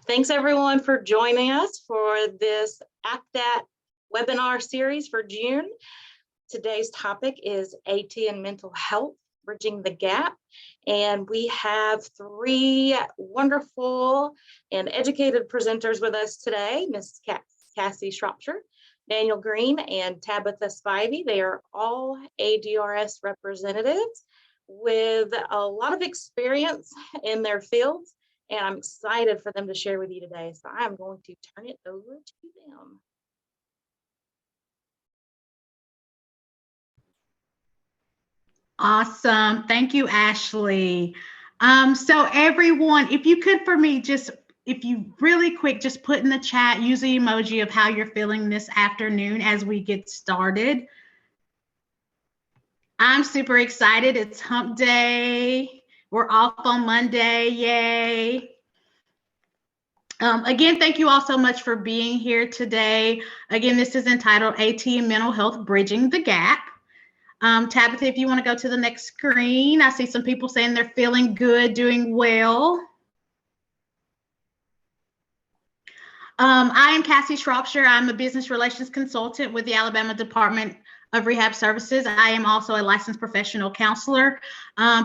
Thanks everyone for joining us for this APTAT webinar series for June. Today's topic is AT and mental health, bridging the gap. And we have three wonderful and educated presenters with us today, Ms. Cassie Shropshire, Daniel Green, and Tabitha Spivey. They are all ADRS representatives with a lot of experience in their fields, and I'm excited for them to share with you today. So I'm going to turn it over to them. Awesome. Thank you, Ashley. So everyone, if you could for me, if you really quick, just put in the chat, use the emoji of how you're feeling this afternoon as we get started. I'm super excited. It's hump day. We're off on Monday. Yay. Again, thank you all so much for being here today. Again, this is entitled AT and Mental Health, Bridging the Gap. Tabitha, if you want to go to the next screen, I see some people saying they're feeling good, doing well. I am Cassie Shropshire. I'm a business relations consultant with the Alabama Department of Rehab Services. I am also a licensed professional counselor.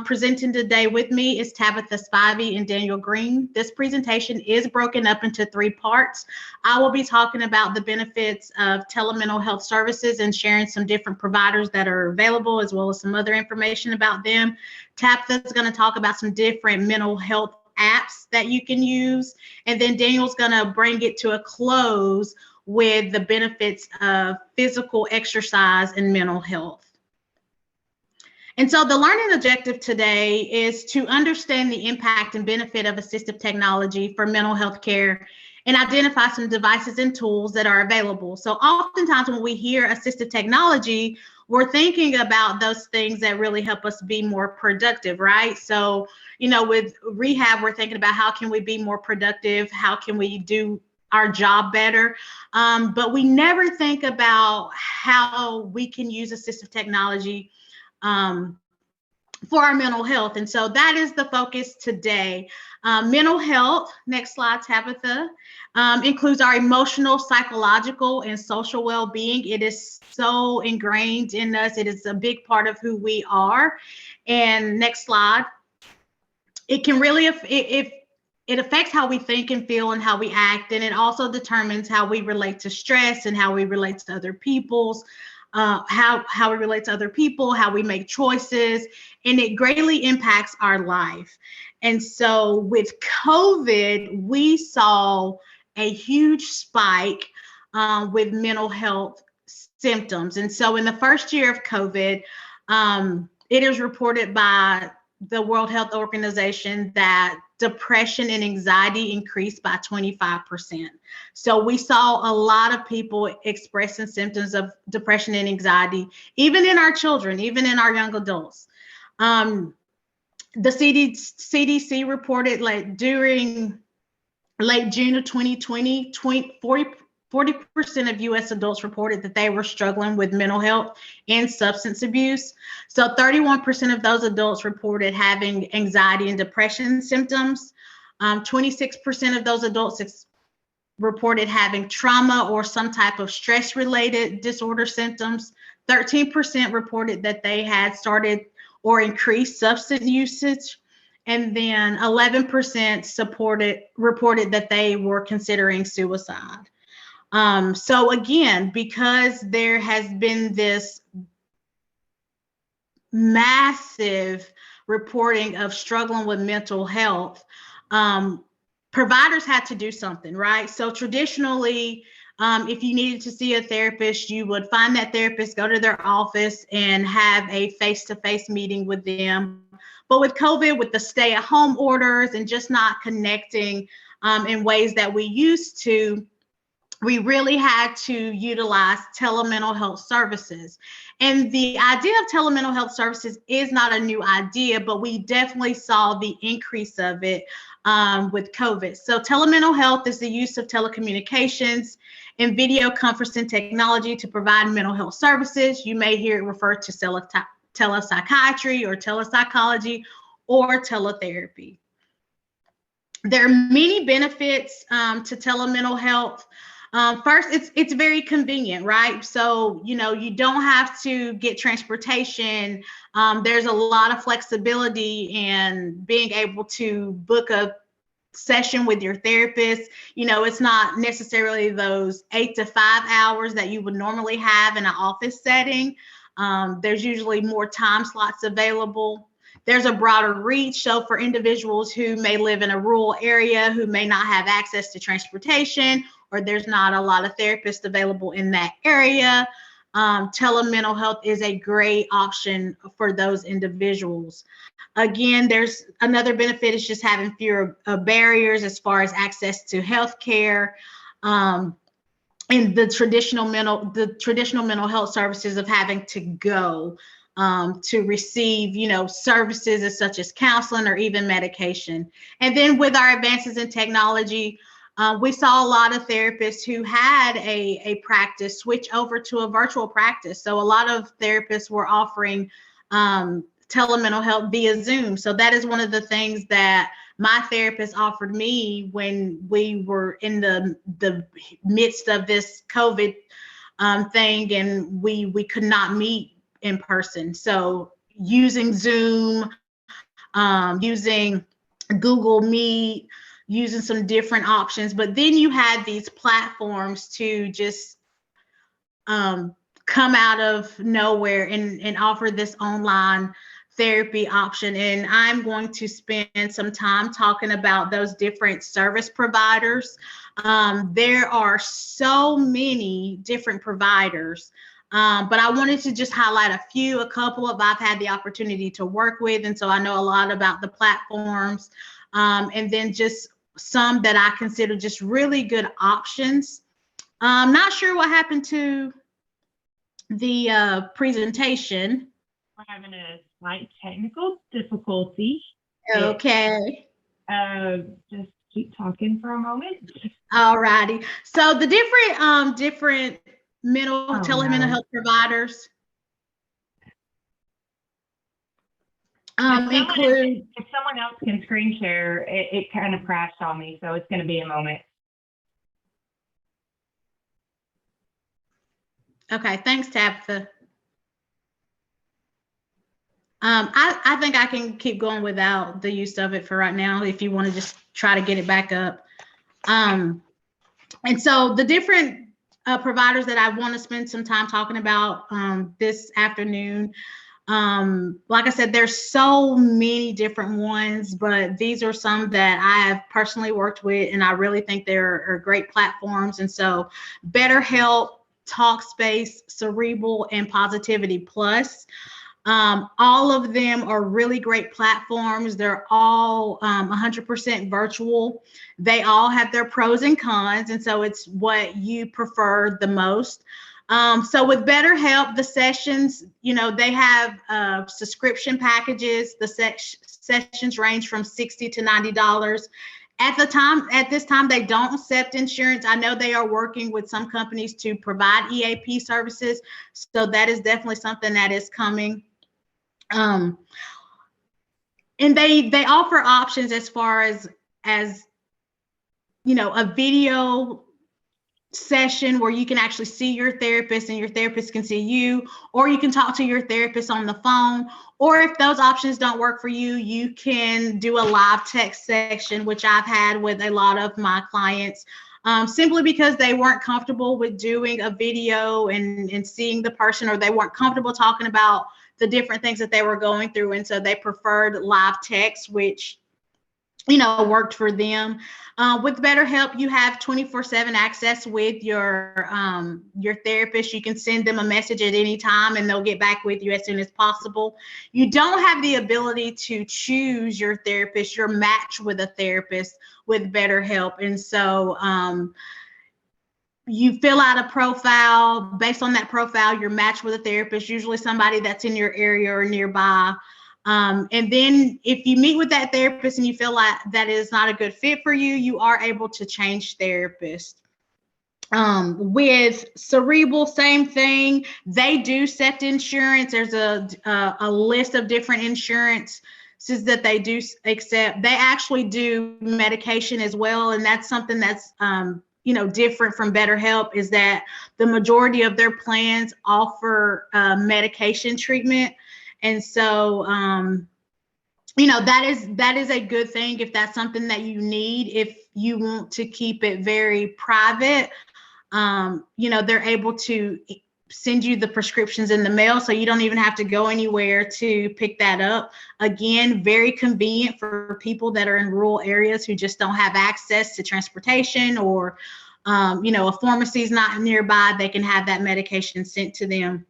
Presenting today with me is Tabitha Spivey and Daniel Green. This presentation is broken up into three parts. I will be talking about the benefits of telemental health services and sharing some different providers that are available, as well as some other information about them. Tabitha is going to talk about some different mental health apps that you can use, and then Daniel's going to bring it to a close with the benefits of physical exercise and mental health. And so the learning objective today is to understand the impact and benefit of assistive technology for mental health care and identify some devices and tools that are available. So oftentimes when we hear assistive technology, we're thinking about those things that really help us be more productive, right? So, you know, with rehab, we're thinking about how can we be more productive? How can we do our job better? But we never think about how we can use assistive technology for our mental health. And so that is the focus today. Mental health, next slide, Tabitha, includes our emotional, psychological, and social well-being. It is so ingrained in us. It is a big part of who we are. And next slide. It can really, it affects how we think and feel and how we act, and it also determines how we relate to stress and how we relate to other people's, how we relate to other people, how we make choices, and it greatly impacts our life. And so with COVID, we saw a huge spike with mental health symptoms. And so in the first year of COVID, it is reported by the World Health Organization that depression and anxiety increased by 25%. So we saw a lot of people expressing symptoms of depression and anxiety, even in our children, even in our young adults. The CDC reported like during late June of 2020, 40% of U.S. adults reported that they were struggling with mental health and substance abuse. So 31% of those adults reported having anxiety and depression symptoms. 26% of those adults reported having trauma or some type of stress-related disorder symptoms. 13% reported that they had started or increased substance usage. And then 11% reported that they were considering suicide. So again, because there has been this massive reporting of struggling with mental health, providers had to do something, right? So traditionally, if you needed to see a therapist, you would find that therapist, go to their office and have a face-to-face meeting with them. But with COVID, with the stay-at-home orders and just not connecting in ways that we used to, we really had to utilize telemental health services. And the idea of telemental health services is not a new idea, but we definitely saw the increase of it with COVID. So telemental health is the use of telecommunications and video conferencing technology to provide mental health services. You may hear it referred to telepsychiatry or telepsychology or teletherapy. There are many benefits to telemental health. First, it's very convenient, right? So, you don't have to get transportation. There's a lot of flexibility in being able to book a session with your therapist. It's not necessarily those 8 to 5 hours that you would normally have in an office setting. There's usually more time slots available. There's a broader reach. So for individuals who may live in a rural area, who may not have access to transportation, or there's not a lot of therapists available in that area, telemental health is a great option for those individuals. Again, there's another benefit is just having fewer barriers as far as access to healthcare. And the traditional mental health services of having to go to receive, services such as counseling or even medication. And then with our advances in technology, we saw a lot of therapists who had a practice switch over to a virtual practice. So a lot of therapists were offering telemental health via Zoom. So that is one of the things that my therapist offered me when we were in the midst of this COVID thing, and we could not meet in person. So using Zoom, using Google Meet, using some different options. But then you had these platforms to just come out of nowhere and offer this online therapy option. And I'm going to spend some time talking about those different service providers. There are so many different providers, but I wanted to just highlight a couple of I've had the opportunity to work with. And so I know a lot about the platforms, and then just some that I consider just really good options. I'm not sure what happened to the presentation. We're having a slight technical difficulty. Okay. Just keep talking for a moment. All righty. So the different telemental health providers include. If someone else can screen share, it kind of crashed on me, so it's going to be a moment. Okay, thanks, Tabitha. I think I can keep going without the use of it for right now, if you want to just try to get it back up. And so the different providers that I want to spend some time talking about this afternoon, like I said, there's so many different ones, but these are some that I have personally worked with, and I really think they're great platforms. And so BetterHelp, Talkspace, Cerebral, and Positivity Plus. All of them are really great platforms. They're all 100% virtual. They all have their pros and cons, and so it's what you prefer the most. So with BetterHelp, the sessions, they have subscription packages. The sessions range from $60 to $90. At this time, they don't accept insurance. I know they are working with some companies to provide EAP services, so that is definitely something that is coming. And they offer options as far as a video session where you can actually see your therapist and your therapist can see you, or you can talk to your therapist on the phone, or if those options don't work for you, you can do a live text section, which I've had with a lot of my clients, simply because they weren't comfortable with doing a video and seeing the person, or they weren't comfortable talking about the different things that they were going through. And so they preferred live text, which, worked for them. With BetterHelp, you have 24/7 access with your therapist. You can send them a message at any time and they'll get back with you as soon as possible. You don't have the ability to choose your therapist, your match with a therapist with BetterHelp. And so you fill out a profile. Based on that profile, you're matched with a therapist, usually somebody that's in your area or nearby. And then if you meet with that therapist and you feel like that is not a good fit for you, you are able to change therapist. With Cerebral, same thing. They do set insurance. There's a list of different insurance that they do accept, they actually do medication as well. And that's something that's, different from BetterHelp, is that the majority of their plans offer medication treatment. And so, that is a good thing if that's something that you need. If you want to keep it very private, they're able to send you the prescriptions in the mail, so you don't even have to go anywhere to pick that up. Again, very convenient for people that are in rural areas who just don't have access to transportation, or a pharmacy is not nearby. They can have that medication sent to them.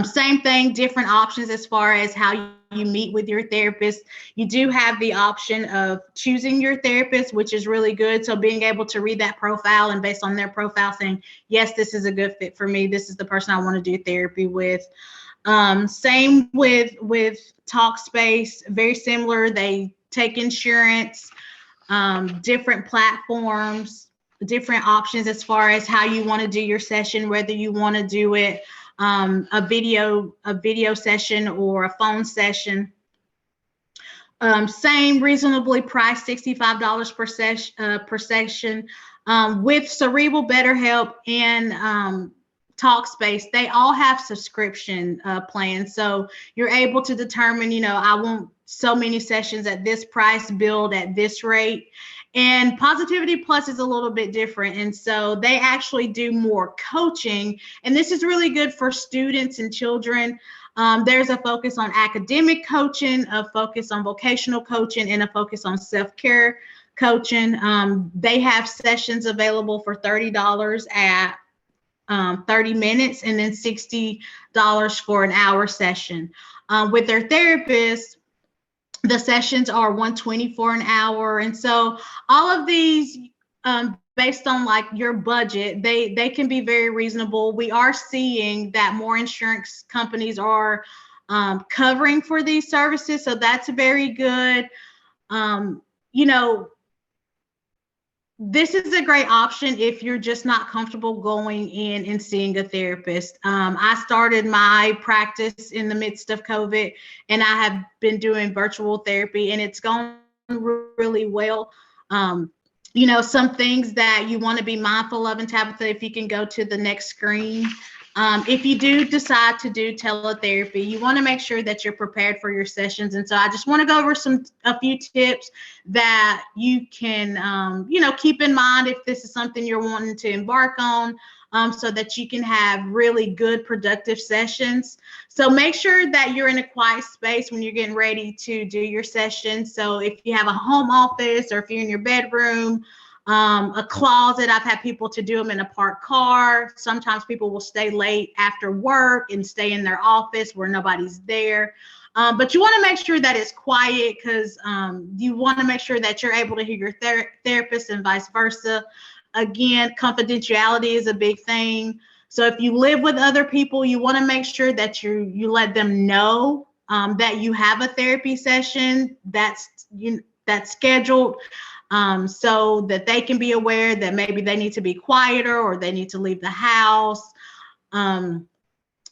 Same thing, different options as far as how you meet with your therapist. You do have the option of choosing your therapist, which is really good. So being able to read that profile, and based on their profile saying, yes, this is a good fit for me, this is the person I want to do therapy with. Same with Talkspace, very similar. They take insurance, different platforms, different options as far as how you want to do your session, whether you want to do it a video session or a phone session. Same, reasonably priced, $65 per session. With Cerebral, BetterHelp, and Talkspace, they all have subscription plans. So you're able to determine, I want so many sessions at this price, billed at this rate. And Positivity Plus is a little bit different. And so they actually do more coaching. And this is really good for students and children. There's a focus on academic coaching, a focus on vocational coaching, and a focus on self-care coaching. They have sessions available for $30 at 30 minutes, and then $60 for an hour session. With their therapist, the sessions are $120 for an hour. And so all of these, based on like your budget, they can be very reasonable. We are seeing that more insurance companies are covering for these services. So that's very good. This is a great option if you're just not comfortable going in and seeing a therapist. I started my practice in the midst of COVID, and I have been doing virtual therapy, and it's gone really well. Some things that you want to be mindful of, and Tabitha, if you can go to the next screen. If you do decide to do teletherapy, you want to make sure that you're prepared for your sessions. And so I just want to go over a few tips that you can, keep in mind if this is something you're wanting to embark on, so that you can have really good, productive sessions. So make sure that you're in a quiet space when you're getting ready to do your session. So if you have a home office, or if you're in your bedroom, a closet. I've had people to do them in a parked car. Sometimes people will stay late after work and stay in their office where nobody's there. But you want to make sure that it's quiet, because you want to make sure that you're able to hear your therapist, and vice versa. Again, confidentiality is a big thing. So if you live with other people, you want to make sure that you let them know that you have a therapy session that's scheduled. So that they can be aware that maybe they need to be quieter, or they need to leave the house.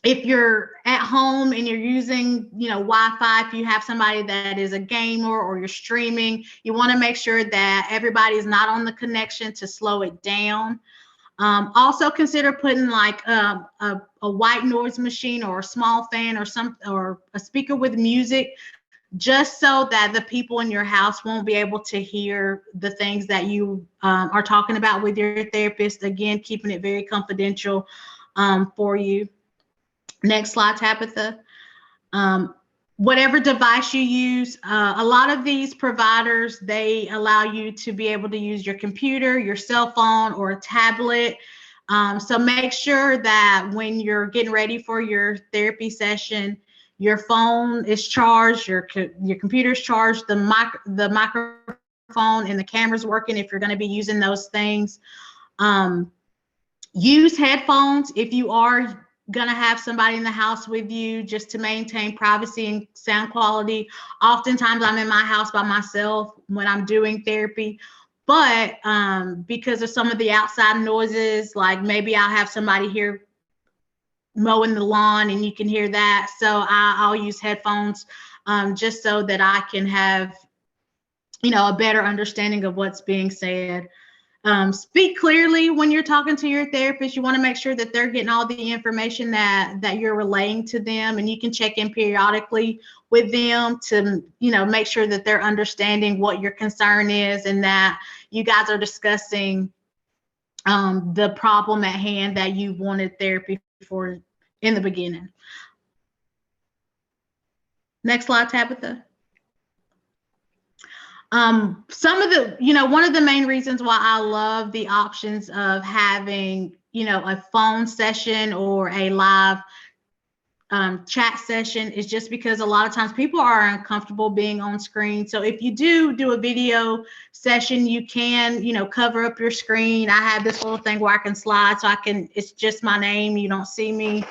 If you're at home and you're using, Wi-Fi, if you have somebody that is a gamer, or you're streaming, you want to make sure that everybody is not on the connection to slow it down. Also consider putting like a white noise machine, or a small fan, or a speaker with music, just so that the people in your house won't be able to hear the things that you are talking about with your therapist. Again, keeping it very confidential for you. Next slide, Tabitha. Whatever device you use, a lot of these providers, they allow you to be able to use your computer, your cell phone, or a tablet. So make sure that when you're getting ready for your therapy session, your phone is charged, your computer's charged, the microphone and the camera's working if you're going to be using those things. Use headphones if you are going to have somebody in the house with you, just to maintain privacy and sound quality. Oftentimes I'm in my house by myself when I'm doing therapy, but because of some of the outside noises, like maybe I'll have somebody here mowing the lawn and you can hear that. So I'll use headphones just so that I can have, a better understanding of what's being said. Speak clearly when you're talking to your therapist. You want to make sure that they're getting all the information that you're relaying to them, and you can check in periodically with them to, make sure that they're understanding what your concern is and that you guys are discussing the problem at hand that you wanted therapy for in the beginning. Next slide, Tabitha. Some of the, one of the main reasons why I love the options of having, a phone session or a live chat session is just because a lot of times people are uncomfortable being on screen. So if you do a video session, you can, cover up your screen. I have this little thing where I can slide so it's just my name. You don't see me.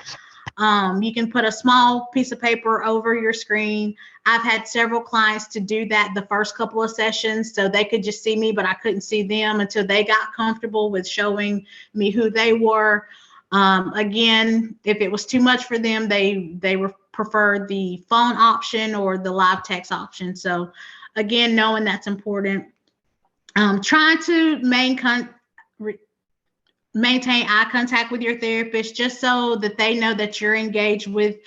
You can put a small piece of paper over your screen. I've had several clients to do that the first couple of sessions so they could just see me, but I couldn't see them until they got comfortable with showing me who they were. Again, if it was too much for them, they preferred the phone option or the live text option. So again, knowing that's important. Trying to maintain eye contact with your therapist just so that they know that you're engaged with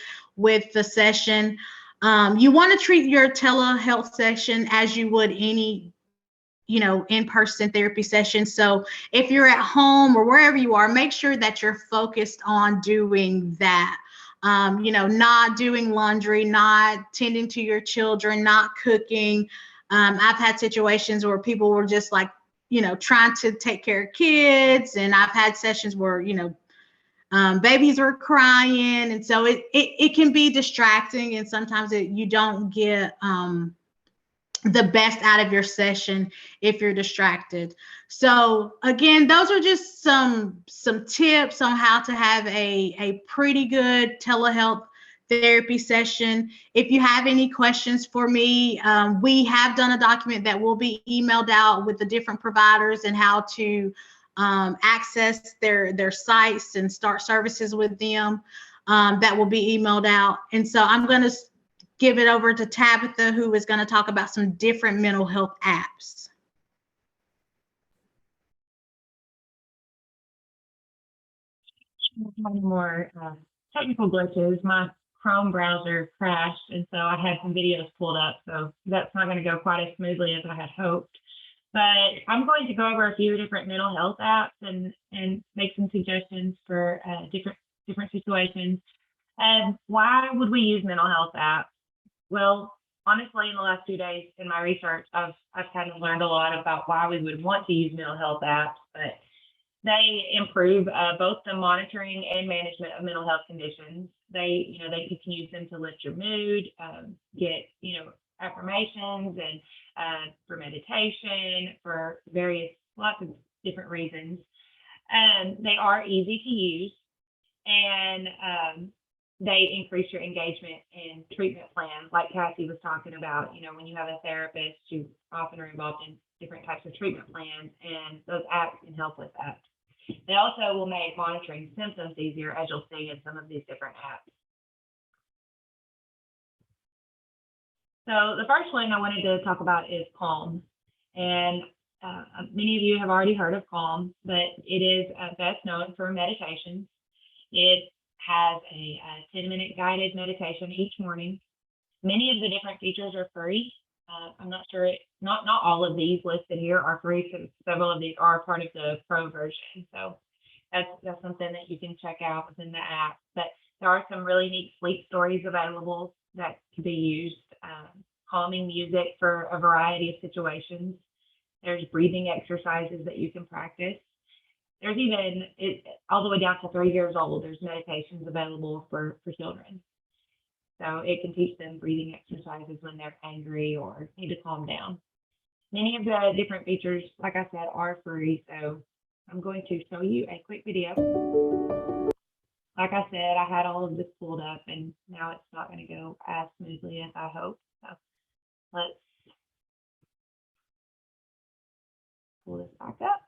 the session. You want to treat your telehealth session as you would any in-person therapy session. So if you're at home or wherever you are, make sure that you're focused on doing that. Not doing laundry, not tending to your children, not cooking. I've had situations where people were just like, trying to take care of kids. And I've had sessions where, babies are crying. And so it can be distracting. And sometimes you don't get the best out of your session if you're distracted. So again, those are just some tips on how to have a pretty good telehealth therapy session. If you have any questions for me, we have done a document that will be emailed out with the different providers and how to access their sites and start services with them. That will be emailed out. And so I'm going to give it over to Tabitha, who is going to talk about some different mental health apps. Having more technical glitches. My Chrome browser crashed, and so I had some videos pulled up, so that's not going to go quite as smoothly as I had hoped. But I'm going to go over a few different mental health apps and make some suggestions for different situations. And why would we use mental health apps? Well, honestly, in the last 2 days in my research, I've kind of learned a lot about why we would want to use mental health apps, but they improve both the monitoring and management of mental health conditions. They can use them to lift your mood, get, affirmations and for meditation, for lots of different reasons. They are easy to use, and they increase your engagement in treatment plans, like Cassie was talking about. When you have a therapist, you often are involved in different types of treatment plans, and those apps can help with that. They also will make monitoring symptoms easier, as you'll see in some of these different apps. So the first one I wanted to talk about is Calm. And many of you have already heard of Calm, but it is best known for meditations. It has a 10-minute guided meditation each morning. Many of the different features are free. I'm not sure, not all of these listed here are free, because several of these are part of the pro version. So that's something that you can check out within the app. But there are some really neat sleep stories available that can be used. Calming music for a variety of situations. There's breathing exercises that you can practice. There's even, all the way down to 3 years old, there's meditations available for children. So it can teach them breathing exercises when they're angry or need to calm down. Many of the different features, like I said, are free. So I'm going to show you a quick video. Like I said, I had all of this pulled up, and now it's not going to go as smoothly as I hoped. So let's pull this back up.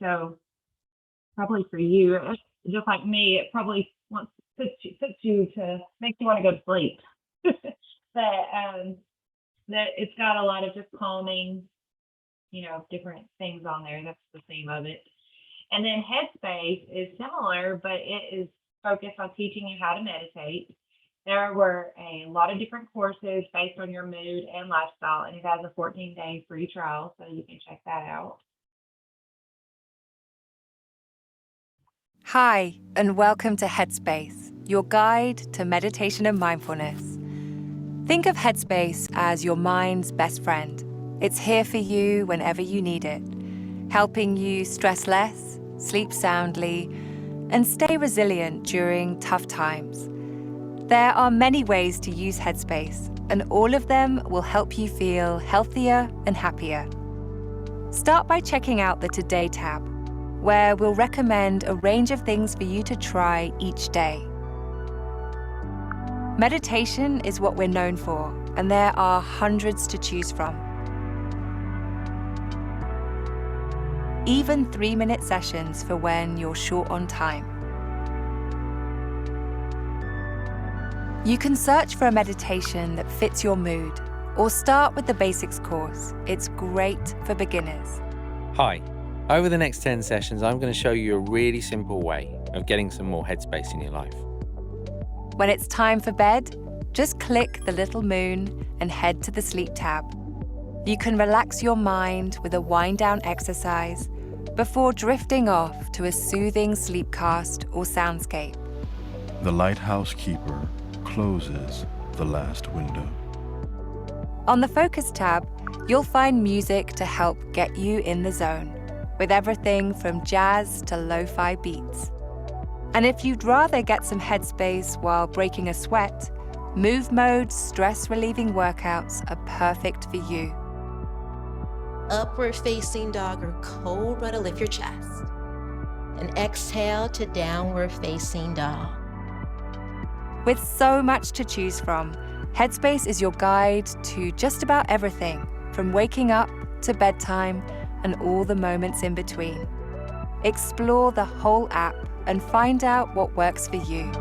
so probably for you, just like me, it probably puts you to makes you want to go to sleep. That it's got a lot of just calming, different things on there. That's the theme of it. And then Headspace is similar, but it is focused on teaching you how to meditate. There were a lot of different courses based on your mood and lifestyle, and it has a 14-day free trial, so you can check that out. Hi, and welcome to Headspace, your guide to meditation and mindfulness. Think of Headspace as your mind's best friend. It's here for you whenever you need it, helping you stress less, sleep soundly, and stay resilient during tough times. There are many ways to use Headspace, and all of them will help you feel healthier and happier. Start by checking out the Today tab, where we'll recommend a range of things for you to try each day. Meditation is what we're known for, and there are hundreds to choose from. Even 3-minute sessions for when you're short on time. You can search for a meditation that fits your mood, or start with the basics course. It's great for beginners. Hi. Over the next 10 sessions, I'm going to show you a really simple way of getting some more headspace in your life. When it's time for bed, just click the little moon and head to the Sleep tab. You can relax your mind with a wind-down exercise before drifting off to a soothing sleepcast or soundscape. The lighthouse keeper closes the last window. On the Focus tab, you'll find music to help get you in the zone, with everything from jazz to lo-fi beats. And if you'd rather get some headspace while breaking a sweat, Move Mode stress-relieving workouts are perfect for you. Upward facing dog or cobra to lift your chest. And exhale to downward facing dog. With so much to choose from, Headspace is your guide to just about everything, from waking up to bedtime and all the moments in between. Explore the whole app and find out what works for you.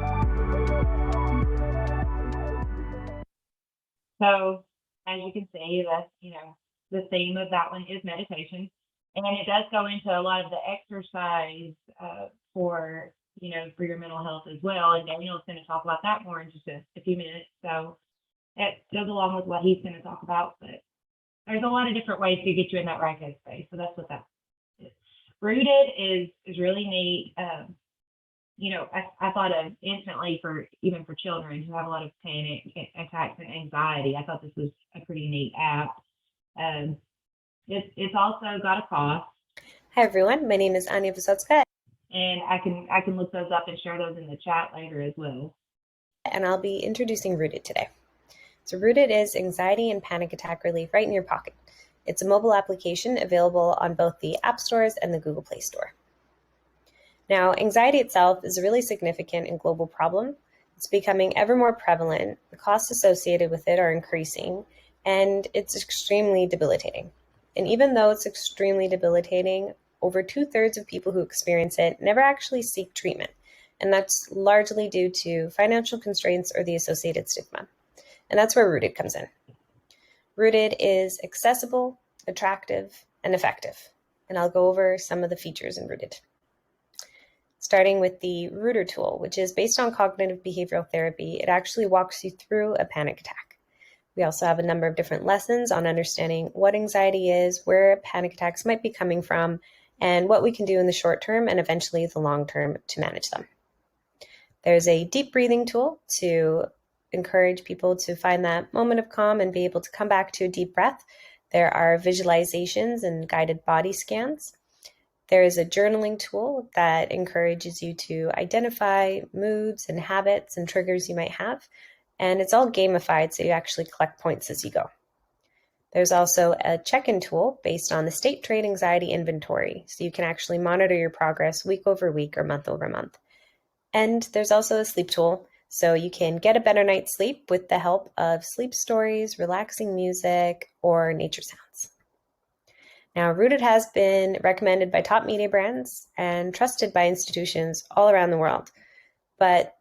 So as you can see, the theme of that one is meditation. And it does go into a lot of the exercise for your mental health as well. And Daniel's going to talk about that more in just a few minutes. So it goes along with what he's going to talk about. But there's a lot of different ways to get you in that right headspace. So that's what that is. Rooted is really neat. I thought of instantly for children who have a lot of panic attacks and anxiety. I thought this was a pretty neat app. It's also got a cost. Hi everyone, my name is Anya Wysocka. And I can look those up and share those in the chat later as well. And I'll be introducing Rooted today. So Rooted is anxiety and panic attack relief right in your pocket. It's a mobile application available on both the App Stores and the Google Play Store. Now, anxiety itself is a really significant and global problem. It's becoming ever more prevalent. The costs associated with it are increasing, and it's extremely debilitating. And even though it's extremely debilitating, over 2/3 of people who experience it never actually seek treatment. And that's largely due to financial constraints or the associated stigma. And that's where Rooted comes in. Rooted is accessible, attractive, and effective. And I'll go over some of the features in Rooted. Starting with the Rooter tool, which is based on cognitive behavioral therapy. It actually walks you through a panic attack. We also have a number of different lessons on understanding what anxiety is, where panic attacks might be coming from, and what we can do in the short term and eventually the long term to manage them. There's a deep breathing tool to encourage people to find that moment of calm and be able to come back to a deep breath. There are visualizations and guided body scans. There is a journaling tool that encourages you to identify moods and habits and triggers you might have. And it's all gamified, so you actually collect points as you go. There's also a check-in tool based on the State Trade Anxiety Inventory, so you can actually monitor your progress week over week or month over month. And there's also a sleep tool, so you can get a better night's sleep with the help of sleep stories, relaxing music, or nature sounds. Now, Rooted has been recommended by top media brands and trusted by institutions all around the world. But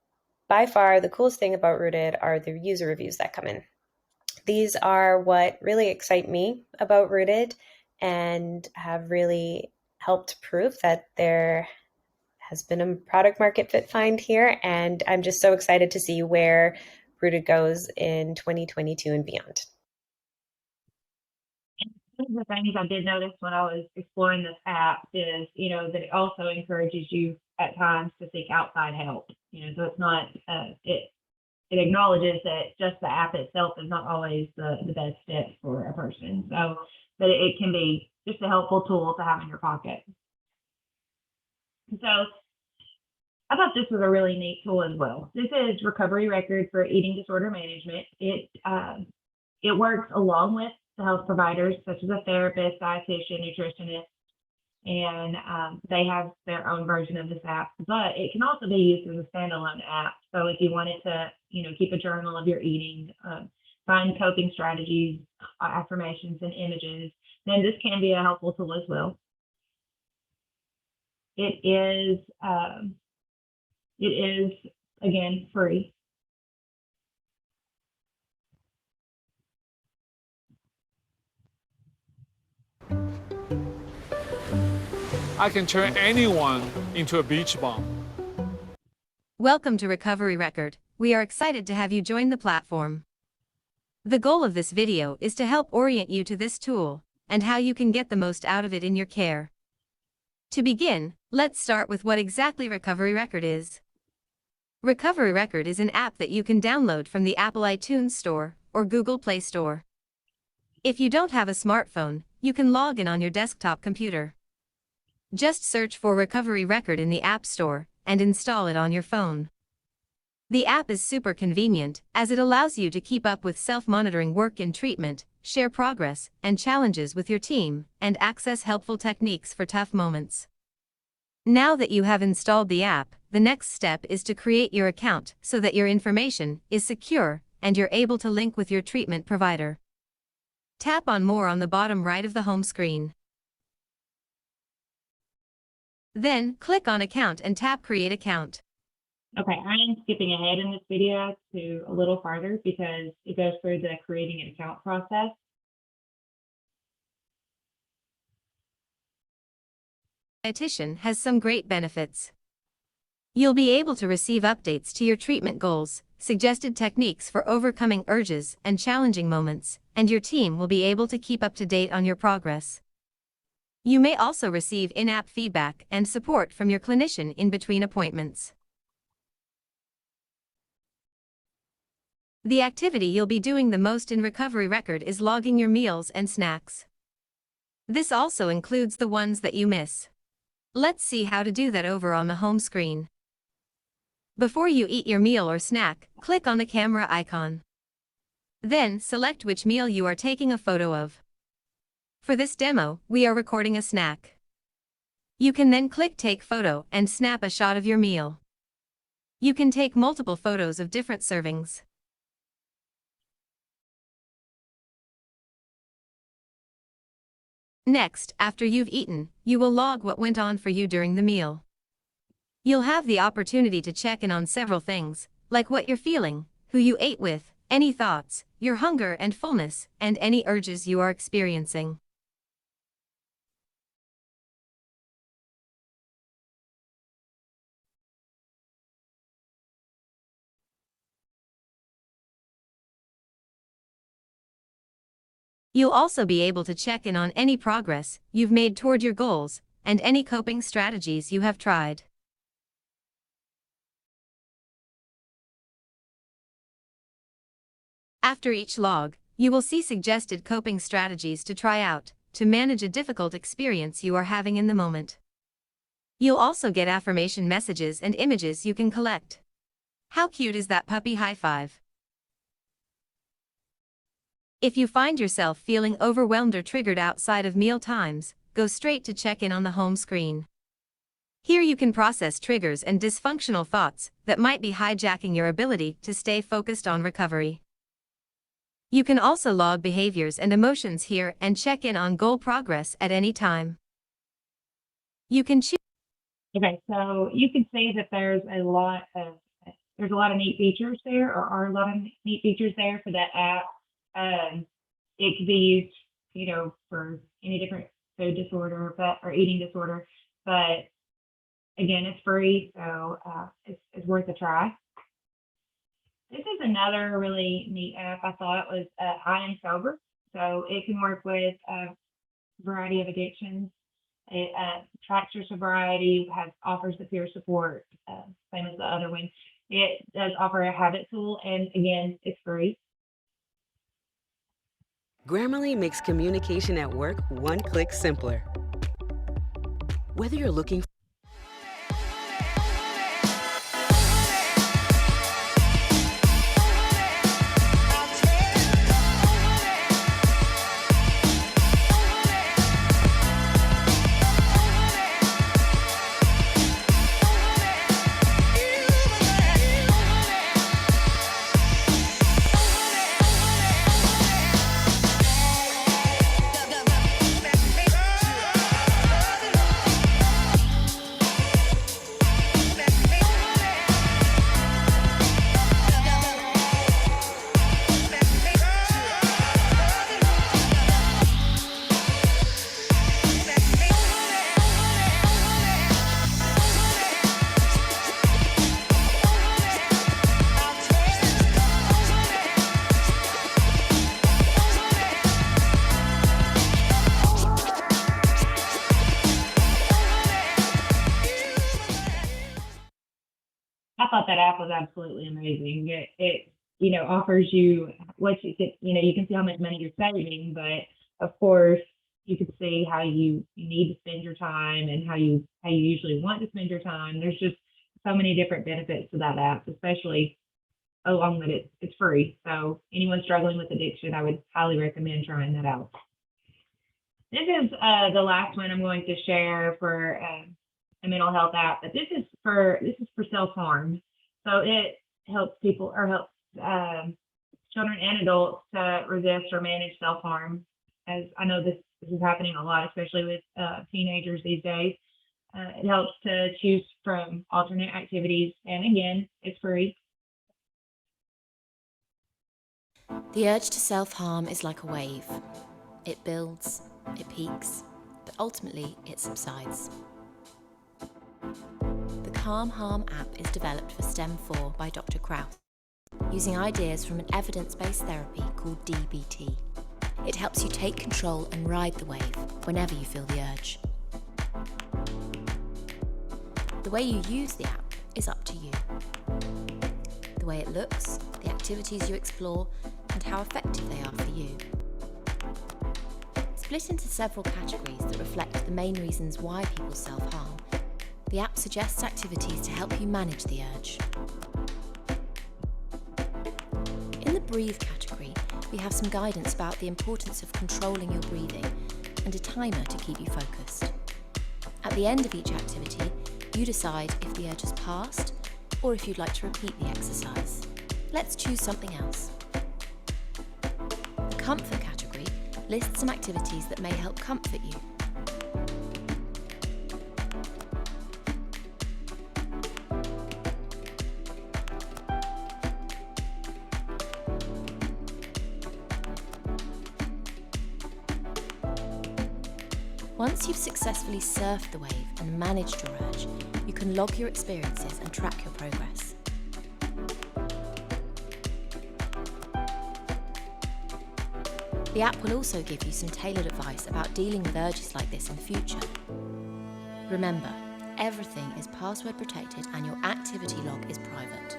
by far, the coolest thing about Rooted are the user reviews that come in. These are what really excite me about Rooted and have really helped prove that there has been a product market fit find here. And I'm just so excited to see where Rooted goes in 2022 and beyond. One of the things I did notice when I was exploring this app is, that it also encourages you at times to seek outside help. So it's not, it acknowledges that just the app itself is not always the best fit for a person. So, but it can be just a helpful tool to have in your pocket. So I thought this was a really neat tool as well. This is Recovery Record for Eating Disorder Management. It works along with the health providers, such as a therapist, dietitian, nutritionist, and they have their own version of this app. But it can also be used as a standalone app. So if you wanted to, keep a journal of your eating, find coping strategies, affirmations, and images, then this can be a helpful tool as well. It is again free. I can turn anyone into a beach bum. Welcome to Recovery Record. We are excited to have you join the platform. The goal of this video is to help orient you to this tool and how you can get the most out of it in your care. To begin, let's start with what exactly Recovery Record is. Recovery Record is an app that you can download from the Apple iTunes Store or Google Play Store. If you don't have a smartphone, you can log in on your desktop computer. Just search for Recovery Record in the App Store and install it on your phone. The app is super convenient, as it allows you to keep up with self-monitoring work and treatment, share progress and challenges with your team, and access helpful techniques for tough moments. Now that you have installed the app, the next step is to create your account so that your information is secure and you're able to link with your treatment provider. Tap on More on the bottom right of the home screen. Then, click on Account and tap Create Account. Okay, I am skipping ahead in this video to a little farther because it goes through the creating an account process. Dietitian has some great benefits. You'll be able to receive updates to your treatment goals, suggested techniques for overcoming urges and challenging moments, and your team will be able to keep up to date on your progress. You may also receive in-app feedback and support from your clinician in between appointments. The activity you'll be doing the most in Recovery Record is logging your meals and snacks. This also includes the ones that you miss. Let's see how to do that over on the home screen. Before you eat your meal or snack, click on the camera icon. Then, select which meal you are taking a photo of. For this demo, we are recording a snack. You can then click Take Photo and snap a shot of your meal. You can take multiple photos of different servings. Next, after you've eaten, you will log what went on for you during the meal. You'll have the opportunity to check in on several things, like what you're feeling, who you ate with, any thoughts, your hunger and fullness, and any urges you are experiencing. You'll also be able to check in on any progress you've made toward your goals and any coping strategies you have tried. After each log, you will see suggested coping strategies to try out to manage a difficult experience you are having in the moment. You'll also get affirmation messages and images you can collect. How cute is that puppy high five? If you find yourself feeling overwhelmed or triggered outside of meal times, go straight to check in on the home screen. Here you can process triggers and dysfunctional thoughts that might be hijacking your ability to stay focused on recovery. You can also log behaviors and emotions here and check in on goal progress at any time. You can choose. Okay, so you can see that there's a lot of neat features there, or are a lot of neat features there for that app. It can be used, for any different food disorder, or eating disorder. But again, it's free, so it's worth a try. This is another really neat app I thought was High and Sober. So it can work with a variety of addictions. It tracks your sobriety, offers the peer support, same as the other one. It does offer a habit tool, and again, it's free. Grammarly makes communication at work one click simpler. Whether you're looking I thought that app was absolutely amazing. It offers you what you can, you can see how much money you're saving, but of course you can see how you need to spend your time and how you usually want to spend your time. There's just so many different benefits to that app, especially along with it's free. So anyone struggling with addiction, I would highly recommend trying that out. This is the last one I'm going to share for a mental health app, but this is for self-harm. So it helps people, or helps children and adults to resist or manage self-harm. As I know this is happening a lot, especially with teenagers these days. It helps to choose from alternate activities, and again, it's free. The urge to self-harm is like a wave. It builds, it peaks, but ultimately it subsides. The Calm Harm app is developed for STEM4 by Dr. Kraus, using ideas from an evidence-based therapy called DBT. It helps you take control and ride the wave whenever you feel the urge. The way you use the app is up to you. The way it looks, the activities you explore, and how effective they are for you. Split into several categories that reflect the main reasons why people self-harm, the app suggests activities to help you manage the urge. In the Breathe category, we have some guidance about the importance of controlling your breathing and a timer to keep you focused. At the end of each activity, you decide if the urge has passed or if you'd like to repeat the exercise. Let's choose something else. The Comfort category lists some activities that may help comfort you. Once you've successfully surfed the wave and managed your urge, you can log your experiences and track your progress. The app will also give you some tailored advice about dealing with urges like this in the future. Remember, everything is password protected and your activity log is private.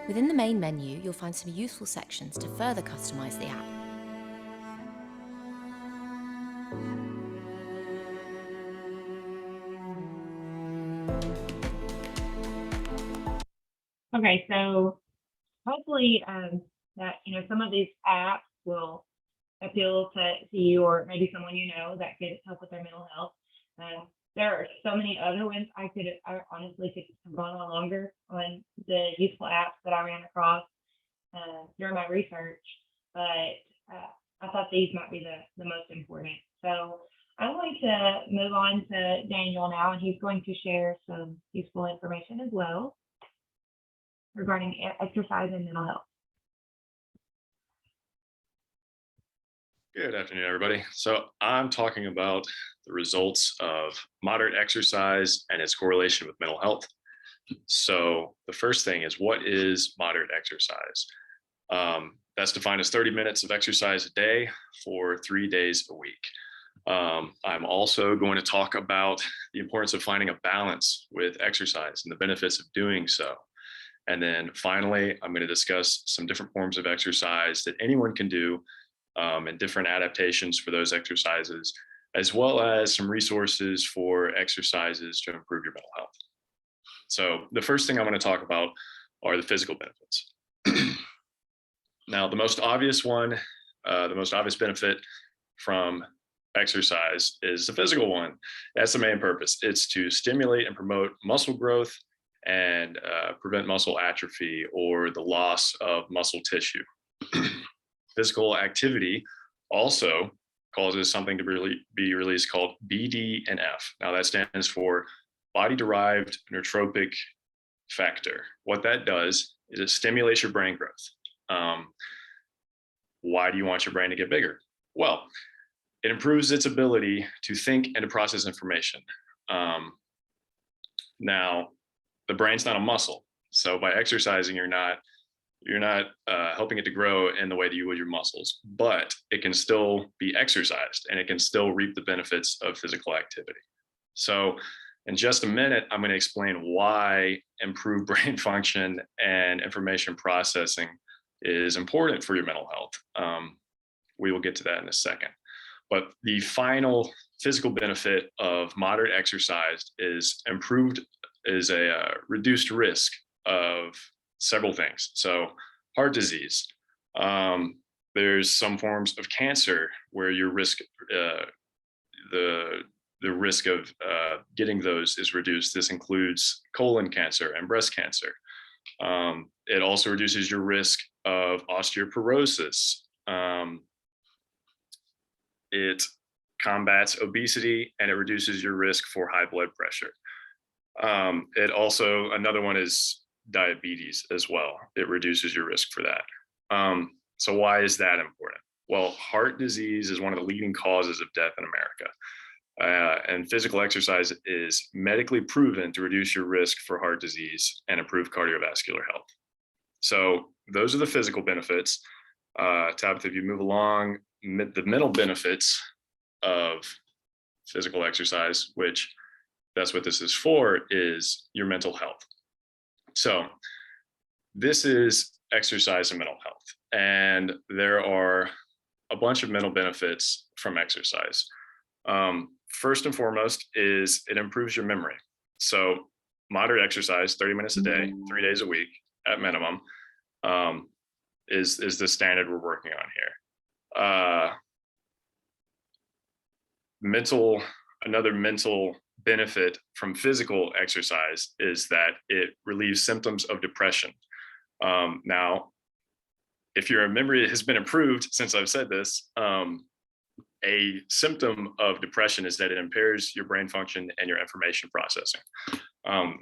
Within the main menu, you'll find some useful sections to further customize the app. Okay, so hopefully that some of these apps will appeal to you, or maybe someone that could help with their mental health. There are so many other ones I honestly could have gone on longer on the useful apps that I ran across during my research. but I thought these might be the most important. So I'm going to move on to Daniel now, and he's going to share some useful information as well regarding exercise and mental health. Good afternoon, everybody. So I'm talking about the results of moderate exercise and its correlation with mental health. So the first thing is, what is moderate exercise? That's defined as 30 minutes of exercise a day for 3 days a week. I'm also going to talk about the importance of finding a balance with exercise and the benefits of doing so. And then finally, I'm going to discuss some different forms of exercise that anyone can do, and different adaptations for those exercises, as well as some resources for exercises to improve your mental health. So the first thing I want to talk about are the physical benefits. Now, the most obvious benefit from exercise is the physical one. That's the main purpose. It's to stimulate and promote muscle growth and prevent muscle atrophy or the loss of muscle tissue. Physical activity also causes something to be released called BDNF. Now that stands for body-derived neurotrophic factor. What that does is it stimulates your brain growth. Why do you want your brain to get bigger? Well, it improves its ability to think and to process information. Now, the brain's not a muscle, so by exercising, you're not helping it to grow in the way that you would your muscles, but it can still be exercised and it can still reap the benefits of physical activity. So in just a minute, I'm going to explain why improved brain function and information processing is important for your mental health. We will get to that in a second. But the final physical benefit of moderate exercise is a reduced risk of several things. So heart disease, there's some forms of cancer where your risk, the risk of getting those is reduced. This includes colon cancer and breast cancer. It also reduces your risk of osteoporosis. It combats obesity and it reduces your risk for high blood pressure. It also, another one is diabetes as well. It reduces your risk for that. So why is that important? Well, heart disease is one of the leading causes of death in America. And physical exercise is medically proven to reduce your risk for heart disease and improve cardiovascular health. So those are the physical benefits. Tabitha, if you move along, the mental benefits of physical exercise, which that's what this is for, is your mental health. So this is exercise and mental health. And there are a bunch of mental benefits from exercise. First and foremost is it improves your memory. So moderate exercise, 30 minutes a day, 3 days a week at minimum, is the standard we're working on here. Another mental benefit from physical exercise is that it relieves symptoms of depression. Now, if your memory has been improved since I've said this, a symptom of depression is that it impairs your brain function and your information processing,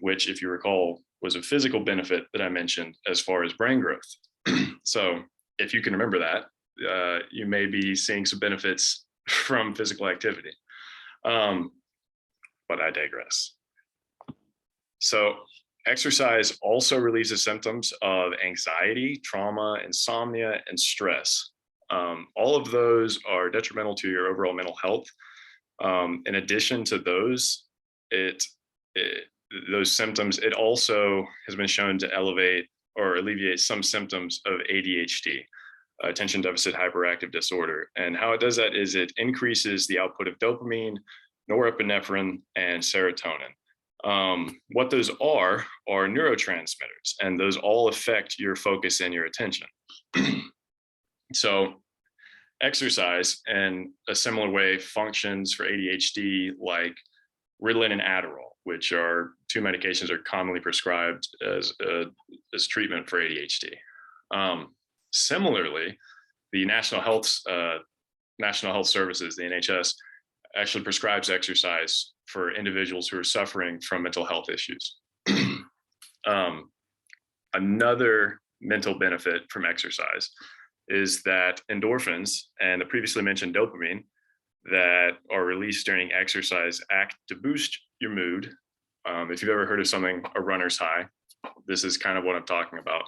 which, if you recall, was a physical benefit that I mentioned as far as brain growth. So if you can remember that, you may be seeing some benefits from physical activity. But I digress. So exercise also releases symptoms of anxiety, trauma, insomnia, and stress. All of those are detrimental to your overall mental health. In addition to those, those symptoms, it also has been shown to elevate or alleviate some symptoms of ADHD, attention deficit hyperactive disorder. And how it does that is it increases the output of dopamine, norepinephrine, and serotonin. What those are neurotransmitters, and those all affect your focus and your attention. So exercise in a similar way functions for ADHD like Ritalin and Adderall, which are two medications that are commonly prescribed as treatment for ADHD. Similarly, the National Health Services, the NHS, actually prescribes exercise for individuals who are suffering from mental health issues. Another mental benefit from exercise is that endorphins and the previously mentioned dopamine that are released during exercise act to boost your mood. If you've ever heard of something, a runner's high, this is kind of what I'm talking about.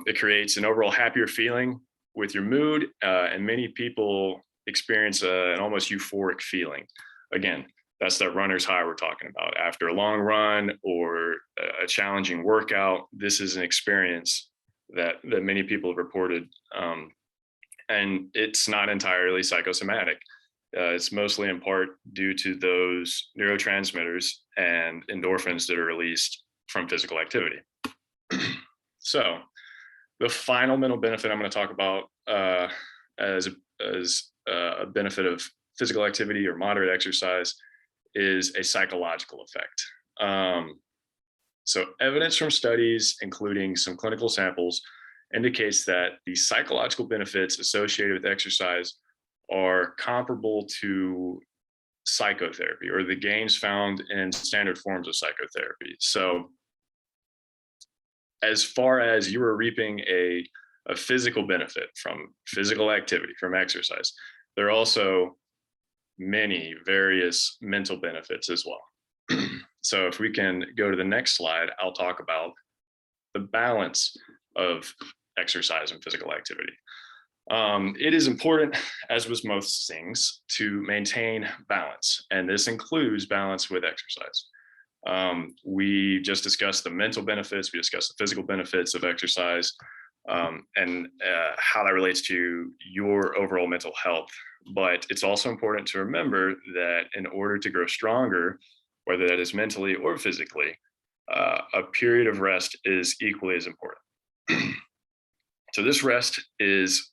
It creates an overall happier feeling with your mood, and many people experience an almost euphoric feeling. Again, that's that runner's high we're talking about. After a long run or a challenging workout, this is an experience that many people have reported, and it's not entirely psychosomatic. It's mostly in part due to those neurotransmitters and endorphins that are released from physical activity. So the final mental benefit I'm going to talk about as a benefit of physical activity or moderate exercise is a psychological effect. So evidence from studies, including some clinical samples, indicates that the psychological benefits associated with exercise are comparable to psychotherapy or the gains found in standard forms of psychotherapy. So as far as you are reaping a physical benefit from physical activity, from exercise, there are also many various mental benefits as well. So if we can go to the next slide, I'll talk about the balance of exercise and physical activity. It is important, as with most things, to maintain balance, and this includes balance with exercise. We just discussed the mental benefits, we discussed the physical benefits of exercise, and how that relates to your overall mental health. But it's also important to remember that in order to grow stronger, whether that is mentally or physically, a period of rest is equally as important. So this rest is,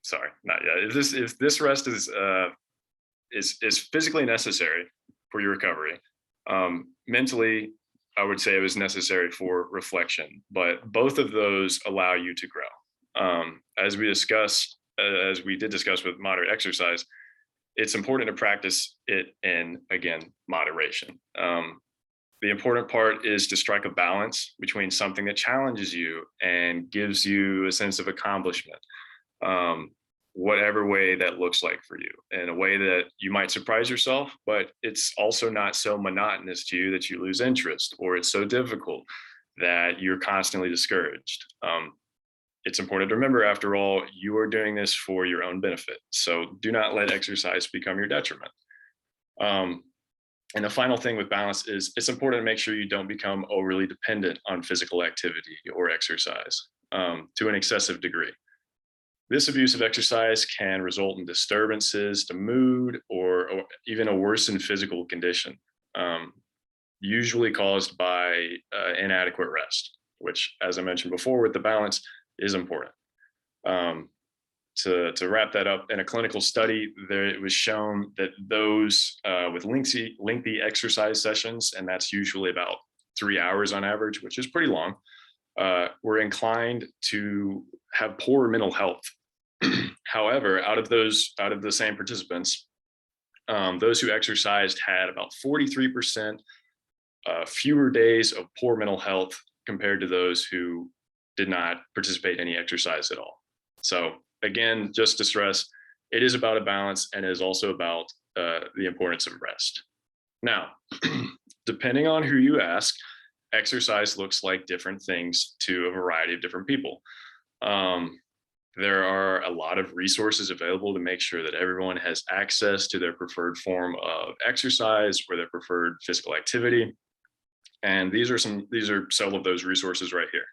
sorry, not yet. If this rest is physically necessary for your recovery, mentally, I would say it was necessary for reflection, but both of those allow you to grow. As we did discuss with moderate exercise, it's important to practice it in, again, moderation. The important part is to strike a balance between something that challenges you and gives you a sense of accomplishment, whatever way that looks like for you, in a way that you might surprise yourself, but it's also not so monotonous to you that you lose interest, or it's so difficult that you're constantly discouraged. It's important to remember, after all, you are doing this for your own benefit. So do not let exercise become your detriment. And the final thing with balance is it's important to make sure you don't become overly dependent on physical activity or exercise to an excessive degree. This abuse of exercise can result in disturbances to mood or even a worsened physical condition, usually caused by inadequate rest, which, as I mentioned before, with the balance is important. To wrap that up, in a clinical study, it was shown that those with lengthy exercise sessions, and that's usually about 3 hours on average, which is pretty long, were inclined to have poor mental health. However, out of the same participants, those who exercised had about 43% fewer days of poor mental health compared to those who did not participate in any exercise at all. So again, just to stress, it is about a balance, and it is also about the importance of rest. Now, depending on who you ask, exercise looks like different things to a variety of different people. There are a lot of resources available to make sure that everyone has access to their preferred form of exercise or their preferred physical activity. And these are several of those resources right here.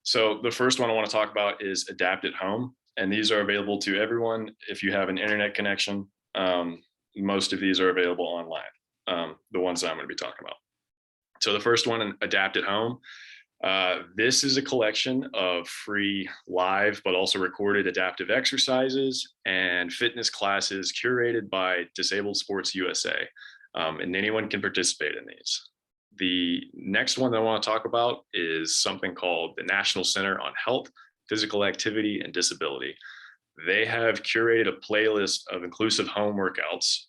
So the first one I want to talk about is Adapt at Home. And these are available to everyone if you have an internet connection. Most of these are available online, the ones that I'm going to be talking about. So the first one, Adapt at Home. This is a collection of free live, but also recorded adaptive exercises and fitness classes curated by Disabled Sports USA. And anyone can participate in these. The next one that I want to talk about is something called the National Center on Health, Physical Activity, and Disability. They have curated a playlist of inclusive home workouts,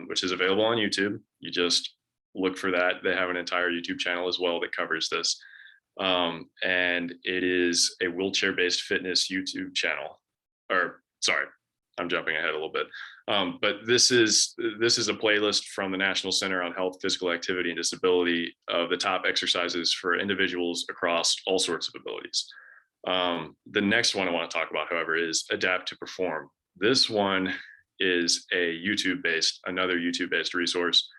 which is available on YouTube. You just look for that. They have an entire YouTube channel as well that covers this. And it is a wheelchair-based fitness YouTube channel. Or sorry, I'm jumping ahead a little bit. But this is a playlist from the National Center on Health, Physical Activity, and Disability of the top exercises for individuals across all sorts of abilities. The next one I want to talk about, however, is Adapt to Perform. This one is another YouTube-based resource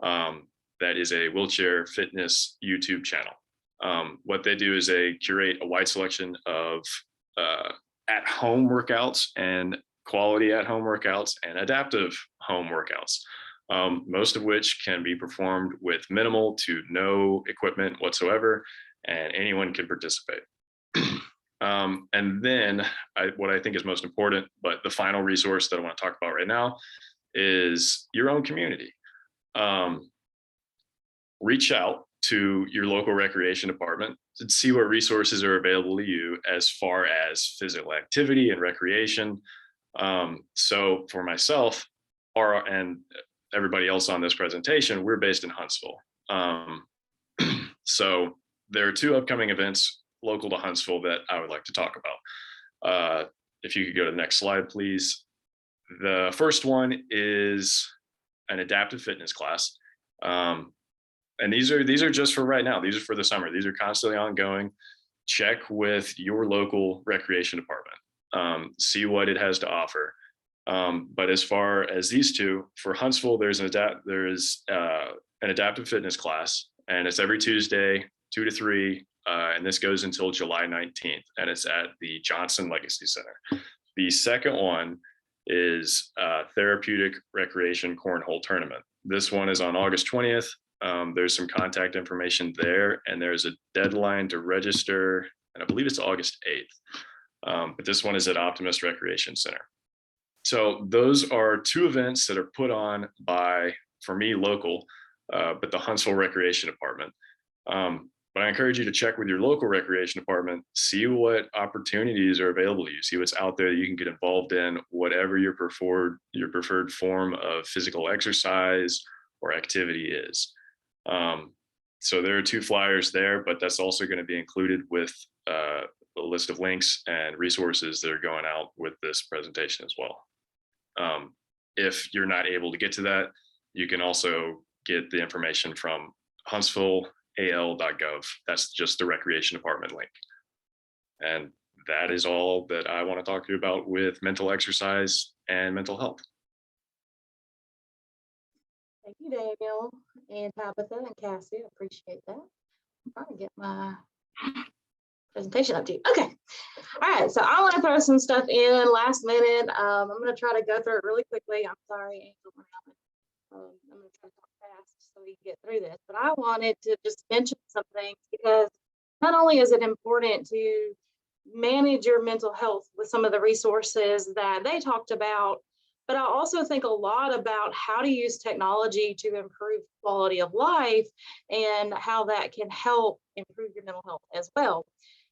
that is a wheelchair fitness YouTube channel. What they do is they curate a wide selection of at-home workouts and quality at-home workouts and adaptive home workouts, most of which can be performed with minimal to no equipment whatsoever, and anyone can participate. And then what I think is most important, but the final resource that I want to talk about right now, is your own community. Reach out to your local recreation department to see what resources are available to you as far as physical activity and recreation. So for myself, and everybody else on this presentation, we're based in Huntsville. So there are 2 upcoming events local to Huntsville that I would like to talk about. If you could go to the next slide, please. The first one is an adaptive fitness class. And these are just for right now. These are for the summer. These are constantly ongoing. Check with your local recreation department. See what it has to offer. But as far as these 2, for Huntsville, there's an adaptive fitness class, and it's every Tuesday, 2 to 3, and this goes until July 19th, and it's at the Johnson Legacy Center. The second one is Therapeutic Recreation Cornhole Tournament. This one is on August 20th. There's some contact information there, and there's a deadline to register, and I believe it's August 8th. But this one is at Optimist Recreation Center. So those are 2 events that are put on by, for me, local, but the Huntsville Recreation Department. But I encourage you to check with your local recreation department, see what opportunities are available to you, see what's out there that you can get involved in, whatever your preferred form of physical exercise or activity is. So there are 2 flyers there, but that's also going to be included with a list of links and resources that are going out with this presentation as well. If you're not able to get to that, you can also get the information from huntsvilleal.gov. That's just the recreation department link. And that is all that I want to talk to you about with mental exercise and mental health. Thank you, Daniel and Tabitha and Cassie. I appreciate that. I'm trying to get my presentation up to you. Okay. All right. So I want to throw some stuff in last minute. I'm going to try to go through it really quickly. I'm sorry, Angel. I'm going to try to talk fast so we can get through this. But I wanted to just mention some things, because not only is it important to manage your mental health with some of the resources that they talked about, but I also think a lot about how to use technology to improve quality of life and how that can help improve your mental health as well.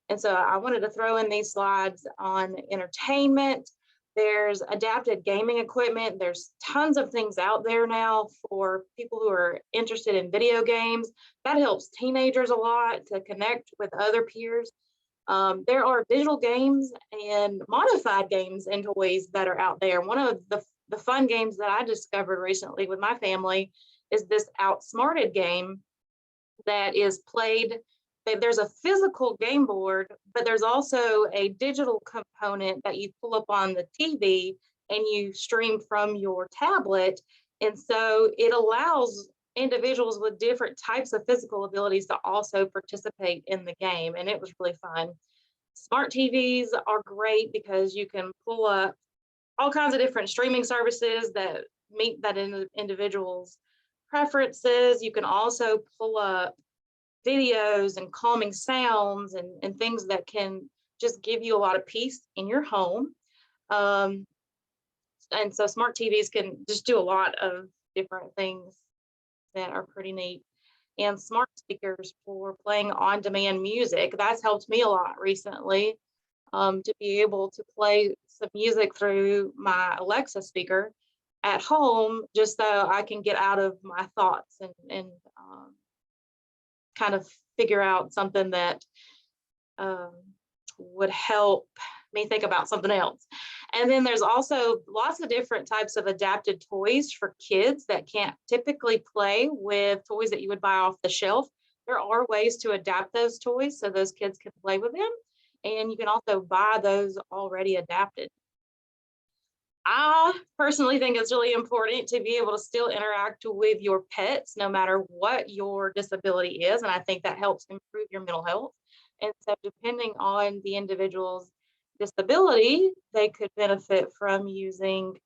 And so I wanted to throw in these slides on entertainment. There's adapted gaming equipment. There's tons of things out there now for people who are interested in video games. That helps teenagers a lot to connect with other peers. There are digital games and modified games and toys that are out there. One of the fun games that I discovered recently with my family is this Outsmarted game that is played. There's a physical game board, but there's also a digital component that you pull up on the TV and you stream from your tablet. And so it allows individuals with different types of physical abilities to also participate in the game. And it was really fun. Smart TVs are great because you can pull up all kinds of different streaming services that meet that individual's preferences. You can also pull up videos and calming sounds and things that can just give you a lot of peace in your home. And so smart TVs can just do a lot of different things that are pretty neat. And smart speakers for playing on-demand music. That's helped me a lot recently, to be able to play some music through my Alexa speaker at home, just so I can get out of my thoughts and kind of figure out something that would help me think about something else. And then there's also lots of different types of adapted toys for kids that can't typically play with toys that you would buy off the shelf. There are ways to adapt those toys so those kids can play with them. And you can also buy those already adapted. I personally think it's really important to be able to still interact with your pets no matter what your disability is. And I think that helps improve your mental health. And so depending on the individual's disability, they could benefit from using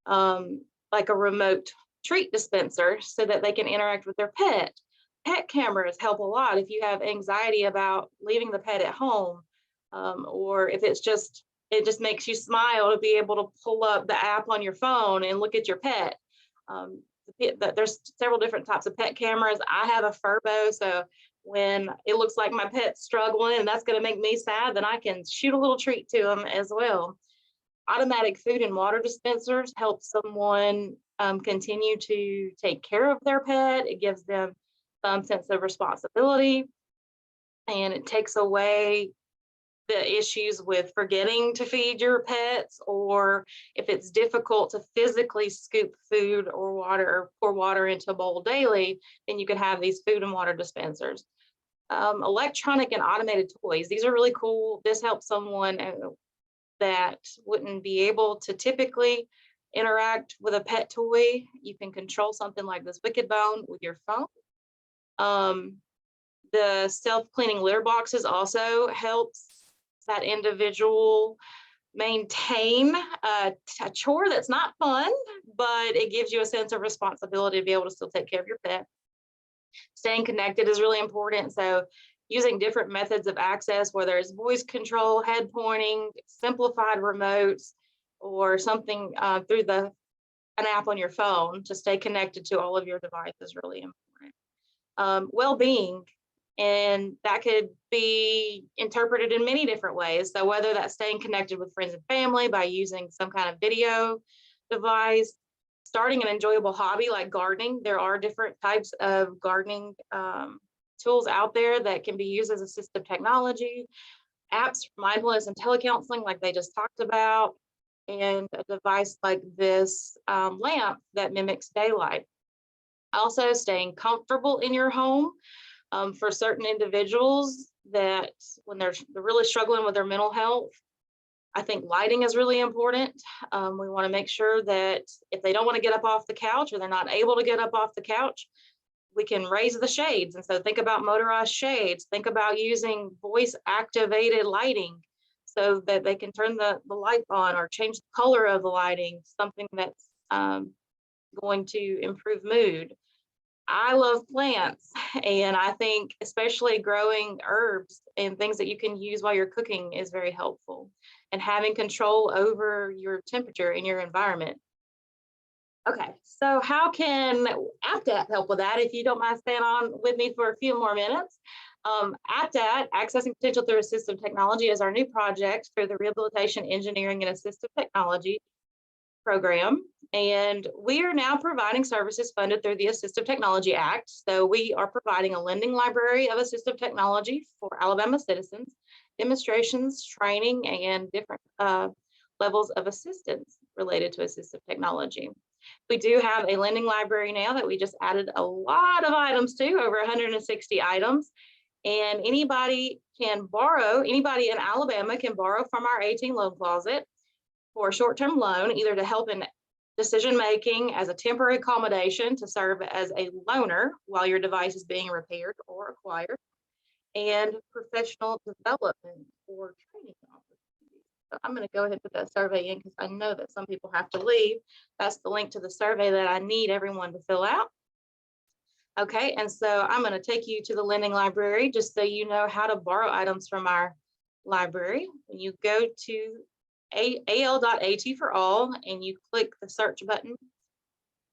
like a remote treat dispenser so that they can interact with their pet. Pet cameras help a lot if you have anxiety about leaving the pet at home, or if it just makes you smile to be able to pull up the app on your phone and look at your pet. There's several different types of pet cameras. I have a Furbo, so when it looks like my pet's struggling and that's going to make me sad, then I can shoot a little treat to them as well. Automatic food and water dispensers help someone continue to take care of their pet. It gives them some sense of responsibility, and it takes away the issues with forgetting to feed your pets, or if it's difficult to physically scoop food or pour water into a bowl daily, then you could have these food and water dispensers. Electronic and automated toys. These are really cool. This helps someone that wouldn't be able to typically interact with a pet toy. You can control something like this Wicked Bone with your phone. The self-cleaning litter boxes also helps that individual maintain a chore that's not fun, but it gives you a sense of responsibility to be able to still take care of your pet. Staying connected is really important. So using different methods of access, whether it's voice control, head pointing, simplified remotes, or something through an app on your phone to stay connected to all of your devices is really important. Well-being, and that could be interpreted in many different ways. So whether that's staying connected with friends and family by using some kind of video device, starting an enjoyable hobby like gardening. There are different types of gardening tools out there that can be used as assistive technology, apps for mindfulness and telecounseling like they just talked about, and a device like this lamp that mimics daylight. Also, staying comfortable in your home. For certain individuals that when they're really struggling with their mental health, I think lighting is really important. We want to make sure that if they don't want to get up off the couch or they're not able to get up off the couch, we can raise the shades. And so think about motorized shades. Think about using voice activated lighting so that they can turn the light on or change the color of the lighting, something that's going to improve mood. I love plants, and I think especially growing herbs and things that you can use while you're cooking is very helpful, and having control over your temperature in your environment. Okay, so how can APTAT help with that? If you don't mind staying on with me for a few more minutes. APTAT, Accessing Potential Through Assistive Technology, is our new project through the Rehabilitation, Engineering, and Assistive Technology program. And we are now providing services funded through the Assistive Technology Act. So we are providing a lending library of assistive technology for Alabama citizens, demonstrations, training, and different levels of assistance related to assistive technology. We do have a lending library now that we just added a lot of items to, over 160 items. And anybody in Alabama can borrow from our 18 loan closet for a short-term loan, either to help in decision-making as a temporary accommodation to serve as a loaner while your device is being repaired or acquired, and professional development or training opportunities. So I'm going to go ahead and put that survey in because I know that some people have to leave. That's the link to the survey that I need everyone to fill out. Okay, and so I'm going to take you to the lending library just so you know how to borrow items from our library. When you go to al.at for all and you click the search button,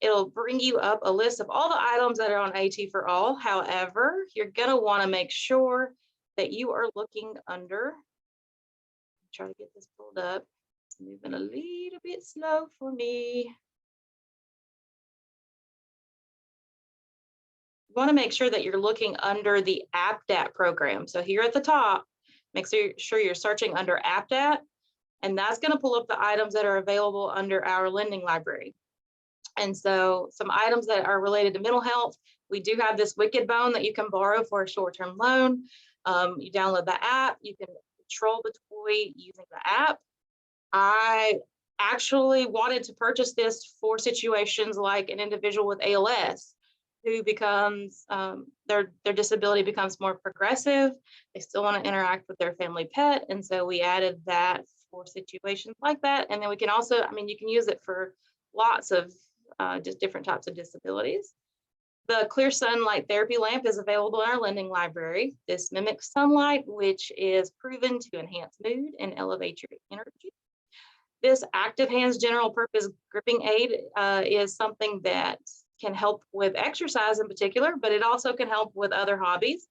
it'll bring you up a list of all the items that are on AT for all. However, you're going to want to make sure that you are looking under, try to get this pulled up, It's moving a little bit slow for me. You want to make sure that you're looking under the APTAT program. So here at the top, make sure you're searching under APTAT, and that's going to pull up the items that are available under our lending library. And so some items that are related to mental health, we do have this Wicked Bone that you can borrow for a short-term loan. You download the app, you can control the toy using the app. I actually wanted to purchase this for situations like an individual with ALS who becomes, their disability becomes more progressive. They still want to interact with their family pet. And so we added that for situations like that. And then we can also, I mean, you can use it for lots of just different types of disabilities. The Clear Sunlight Therapy Lamp is available in our lending library. This mimics sunlight, which is proven to enhance mood and elevate your energy. This Active Hands General Purpose Gripping Aid is something that can help with exercise in particular, but it also can help with other hobbies.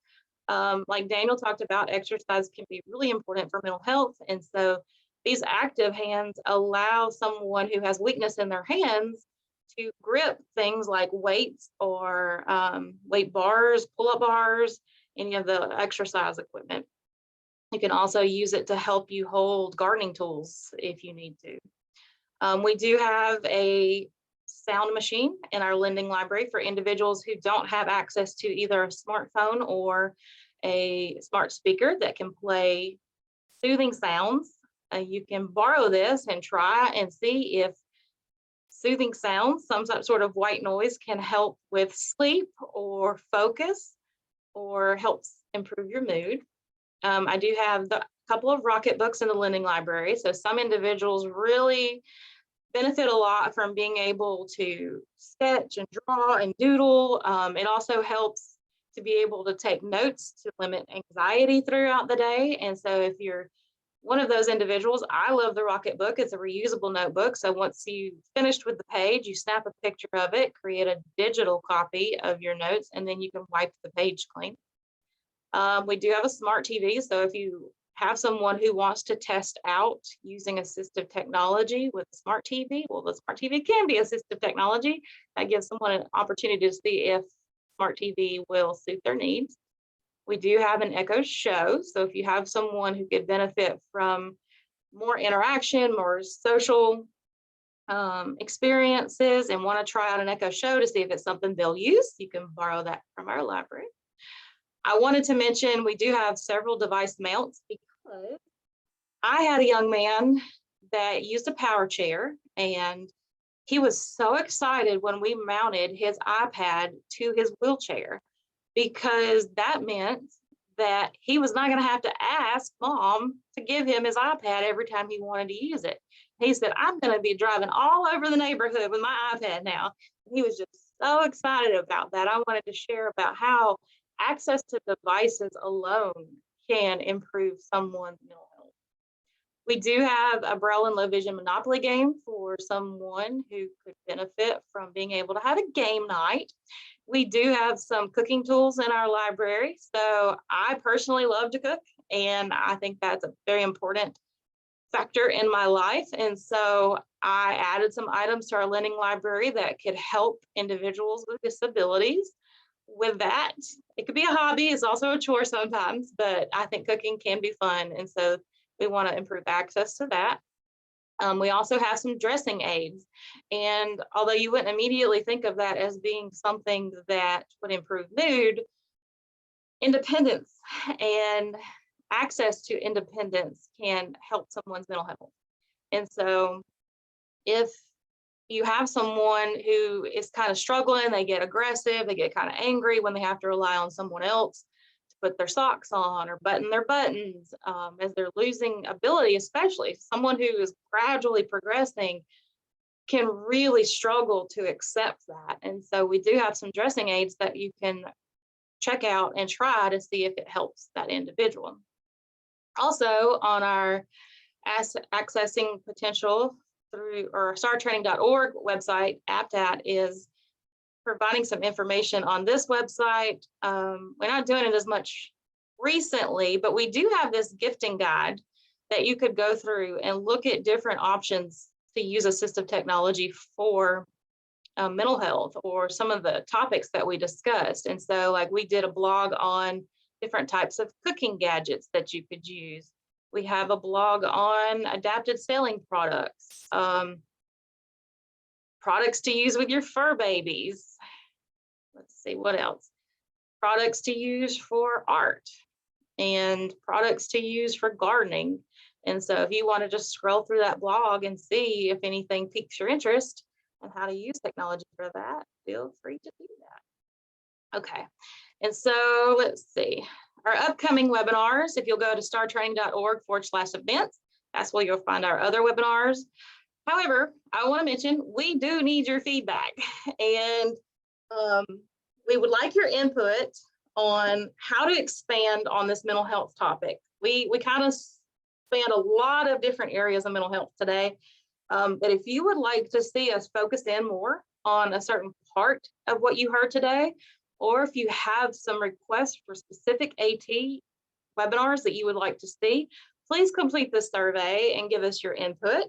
Like Daniel talked about, exercise can be really important for mental health. And so these Active Hands allow someone who has weakness in their hands to grip things like weights or weight bars, pull-up bars, any of the exercise equipment. You can also use it to help you hold gardening tools if you need to. We do have a sound machine in our lending library for individuals who don't have access to either a smartphone or a smart speaker that can play soothing sounds. You can borrow this and try and see if soothing sounds, some sort of white noise, can help with sleep or focus or helps improve your mood. I do have a couple of Rocket books in the lending library. So some individuals really benefit a lot from being able to sketch and draw and doodle. It also helps to be able to take notes to limit anxiety throughout the day. And so if you're one of those individuals, I love the Rocket book. It's a reusable notebook. So once you finished with the page, you snap a picture of it, create a digital copy of your notes, and then you can wipe the page clean. We do have a smart TV. So if you have someone who wants to test out using assistive technology with a smart TV, well, the smart TV can be assistive technology. That gives someone an opportunity to see if smart TV will suit their needs. We do have an Echo Show. So if you have someone who could benefit from more interaction, more social experiences, and want to try out an Echo Show to see if it's something they'll use, you can borrow that from our library. I wanted to mention we do have several device mounts because I had a young man that used a power chair, and he was so excited when we mounted his iPad to his wheelchair, because that meant that he was not going to have to ask mom to give him his iPad every time he wanted to use it. He said, I'm going to be driving all over the neighborhood with my iPad now. He was just so excited about that. I wanted to share about how access to devices alone can improve someone's mental health. We do have a Braille and Low Vision Monopoly game for someone who could benefit from being able to have a game night. We do have some cooking tools in our library. So I personally love to cook, and I think that's a very important factor in my life. And so I added some items to our lending library that could help individuals with disabilities with that. It could be a hobby. It's also a chore sometimes, but I think cooking can be fun. And so we want to improve access to that. We also have some dressing aids. And although you wouldn't immediately think of that as being something that would improve mood, independence and access to independence can help someone's mental health. And so if you have someone who is kind of struggling, they get aggressive, they get kind of angry when they have to rely on someone else to put their socks on or button their buttons, as they're losing ability, especially someone who is gradually progressing can really struggle to accept that. And so we do have some dressing aids that you can check out and try to see if it helps that individual. Also on our accessing potential through our startraining.org website, APTAT is providing some information on this website. We're not doing it as much recently, but we do have this gifting guide that you could go through and look at different options to use assistive technology for mental health or some of the topics that we discussed. And so like we did a blog on different types of cooking gadgets that you could use. We have a blog on adapted selling products, products to use with your fur babies. Let's see, what else? Products to use for art and products to use for gardening. And so if you want to just scroll through that blog and see if anything piques your interest and how to use technology for that, feel free to do that. Okay, and so let's see. Our upcoming webinars, if you'll go to startraining.org/events, that's where you'll find our other webinars. However, I want to mention we do need your feedback, and we would like your input on how to expand on this mental health topic. We kind of span a lot of different areas of mental health today, but if you would like to see us focus in more on a certain part of what you heard today, or if you have some requests for specific AT webinars that you would like to see, please complete this survey and give us your input.